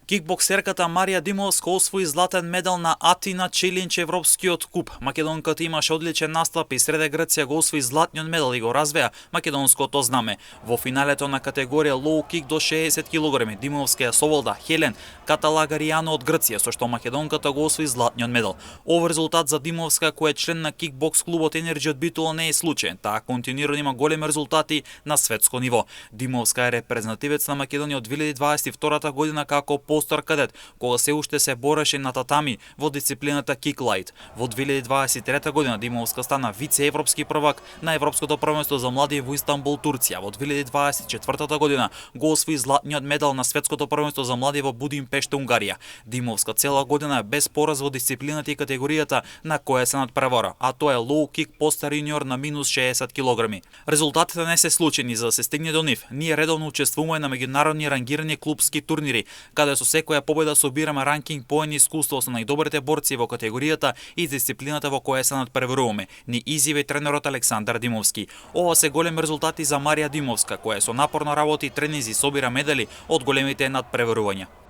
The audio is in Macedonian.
Кикбоксерката Марија Димовска освои златен медал на Атина Челлендж Европскиот куп. Македонката имаше одличен настап и среде Грција го освои златниот медал и го развеа македонското знаме. Во финалето на категорија лоу кик до 60 кг Димовска ја соволда Хелен Каталагаријано од Грција, со што македонката го освои златниот медал. Овој резултат за Димовска, која е член на кикбокс клубот Енерджи од Битола, не е случаен. Таа континуирано има големи резултати на светско ниво. Димовска е репрезентативец на Македонија од 2022 година како постар кадет, кога се уште се бореше на татами во дисциплината киклайт. Во 2023 година Димовска стана вице-европски првак на Европското првенство за млади во Истанбул, Турција. Во 2024 година го освои златниот медал на светското првенство за млади во Будимпешта, Унгарија. Димовска цела година е без пораз во дисциплината и категоријата на која се надпревара, а тоа е лоу кик постар јуниор на минус 60 кг. Резултатите не се случајни. За да се стигне до нив, ние редовно учествуваме на меѓународни рангирани клубски турнири, каде со секоја победа собираме ранкинг поени, искуство со најдобрите борци во категоријата и дисциплината во која се надпреваруваме, ни изјави тренерот Александар Димовски. Ова се големи резултати за Марија Димовска, која со напорна работа и тренинзи собира медали од големите надпреварувања.